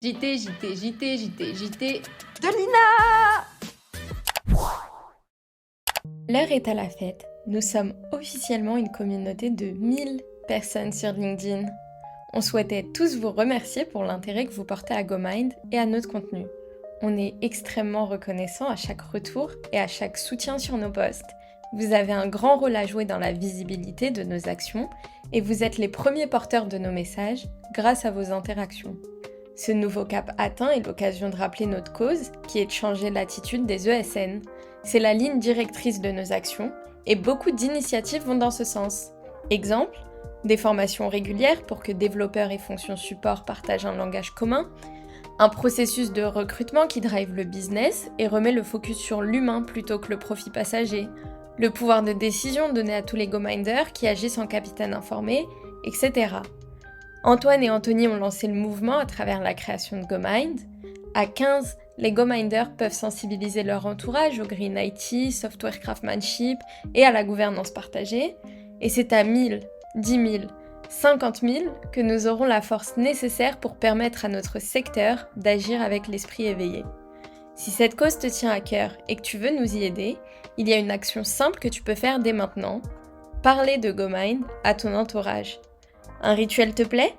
JT de Lina. L'heure est à la fête. Nous sommes officiellement une communauté de 1000 personnes sur LinkedIn. On souhaitait tous vous remercier pour l'intérêt que vous portez à GoMind et à notre contenu. On est extrêmement reconnaissant à chaque retour et à chaque soutien sur nos posts. Vous avez un grand rôle à jouer dans la visibilité de nos actions et vous êtes les premiers porteurs de nos messages grâce à vos interactions. Ce nouveau cap atteint est l'occasion de rappeler notre cause, qui est de changer l'attitude des ESN. C'est la ligne directrice de nos actions, et beaucoup d'initiatives vont dans ce sens. Exemple, des formations régulières pour que développeurs et fonctions support partagent un langage commun, un processus de recrutement qui drive le business et remet le focus sur l'humain plutôt que le profit passager, le pouvoir de décision donné à tous les GoMinders qui agissent en capitaine informé, etc. Antoine et Anthony ont lancé le mouvement à travers la création de GoMind. À 15, les GoMinders peuvent sensibiliser leur entourage au Green IT, Software Craftsmanship et à la gouvernance partagée. Et c'est à 1000, 10 000, 50 000 que nous aurons la force nécessaire pour permettre à notre secteur d'agir avec l'esprit éveillé. Si cette cause te tient à cœur et que tu veux nous y aider, il y a une action simple que tu peux faire dès maintenant. Parler de GoMind à ton entourage. Un rituel te plaît ?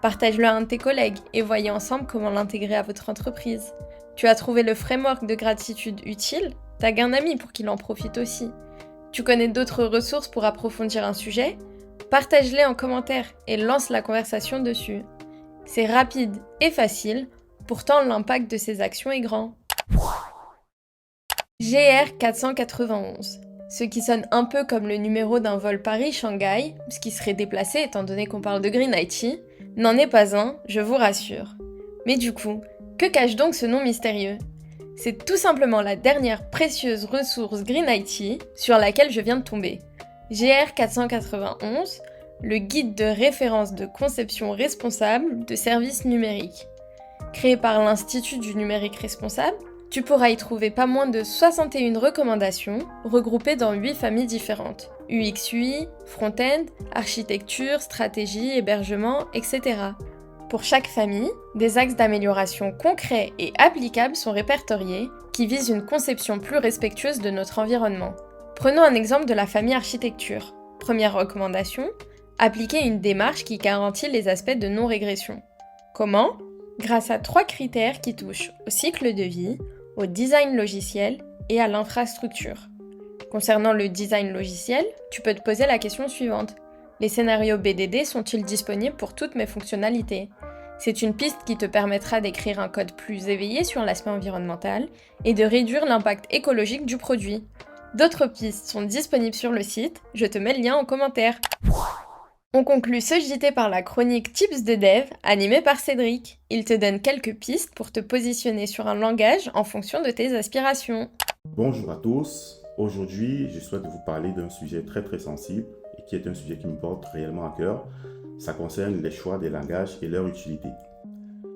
Partage-le à un de tes collègues et voyez ensemble comment l'intégrer à votre entreprise. Tu as trouvé le framework de gratitude utile ? Tag un ami pour qu'il en profite aussi. Tu connais d'autres ressources pour approfondir un sujet ? Partage-les en commentaire et lance la conversation dessus. C'est rapide et facile, pourtant l'impact de ces actions est grand. GR 491. Ce qui sonne un peu comme le numéro d'un vol Paris-Shanghai, ce qui serait déplacé étant donné qu'on parle de Green IT, n'en est pas un, je vous rassure. Mais du coup, que cache donc ce nom mystérieux ? C'est tout simplement la dernière précieuse ressource Green IT sur laquelle je viens de tomber. GR 491, le guide de référence de conception responsable de services numériques. Créé par l'Institut du numérique responsable, tu pourras y trouver pas moins de 61 recommandations, regroupées dans 8 familles différentes. UX/UI, front-end, architecture, stratégie, hébergement, etc. Pour chaque famille, des axes d'amélioration concrets et applicables sont répertoriés, qui visent une conception plus respectueuse de notre environnement. Prenons un exemple de la famille architecture. Première recommandation, appliquer une démarche qui garantit les aspects de non-régression. Comment ? Grâce à 3 critères qui touchent au cycle de vie, au design logiciel et à l'infrastructure. Concernant le design logiciel, tu peux te poser la question suivante. Les scénarios BDD sont-ils disponibles pour toutes mes fonctionnalités ? C'est une piste qui te permettra d'écrire un code plus éveillé sur l'aspect environnemental et de réduire l'impact écologique du produit. D'autres pistes sont disponibles sur le site, je te mets le lien en commentaire. On conclut ce JT par la chronique Tips de Dev, animée par Cédric. Il te donne quelques pistes pour te positionner sur un langage en fonction de tes aspirations. Bonjour à tous. Aujourd'hui, je souhaite vous parler d'un sujet très sensible et qui est un sujet qui me porte réellement à cœur. Ça concerne les choix des langages et leur utilité.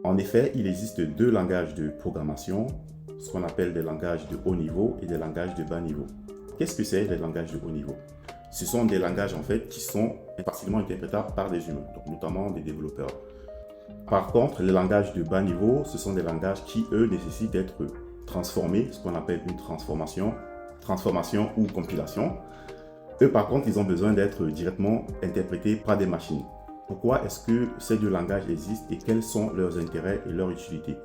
En effet, il existe 2 langages de programmation, ce qu'on appelle des langages de haut niveau et des langages de bas niveau. Qu'est-ce que c'est les langages de haut niveau ? Ce sont des langages en fait qui sont facilement interprétables par des humains, donc notamment des développeurs. Par contre, les langages de bas niveau, ce sont des langages qui, eux, nécessitent d'être transformés, ce qu'on appelle une transformation ou compilation. Eux, par contre, ils ont besoin d'être directement interprétés par des machines. Pourquoi est-ce que ces 2 langages existent et quels sont leurs intérêts et leurs utilités ?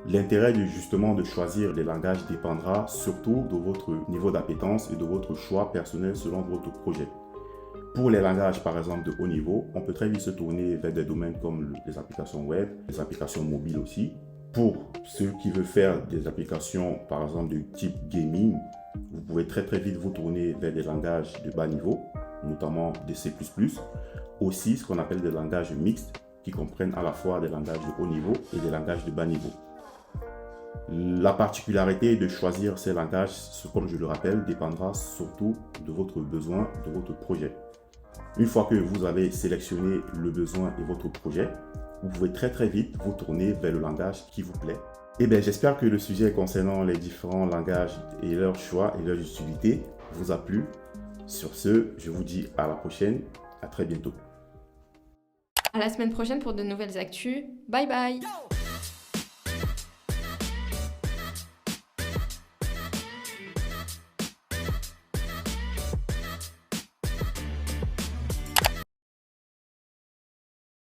L'intérêt justement de choisir les langages dépendra surtout de votre niveau d'appétence et de votre choix personnel selon votre projet. Pour les langages par exemple de haut niveau, on peut très vite se tourner vers des domaines comme les applications web, les applications mobiles aussi. Pour ceux qui veulent faire des applications par exemple de type gaming, vous pouvez très vite vous tourner vers des langages de bas niveau, notamment des C++. Aussi ce qu'on appelle des langages mixtes qui comprennent à la fois des langages de haut niveau et des langages de bas niveau. La particularité de choisir ces langages, comme je le rappelle, dépendra surtout de votre besoin, de votre projet. Une fois que vous avez sélectionné le besoin et votre projet, vous pouvez très vite vous tourner vers le langage qui vous plaît. Et bien, j'espère que le sujet concernant les différents langages et leurs choix et leurs utilités vous a plu. Sur ce, je vous dis à la prochaine, à très bientôt. À la semaine prochaine pour de nouvelles actus. Bye bye.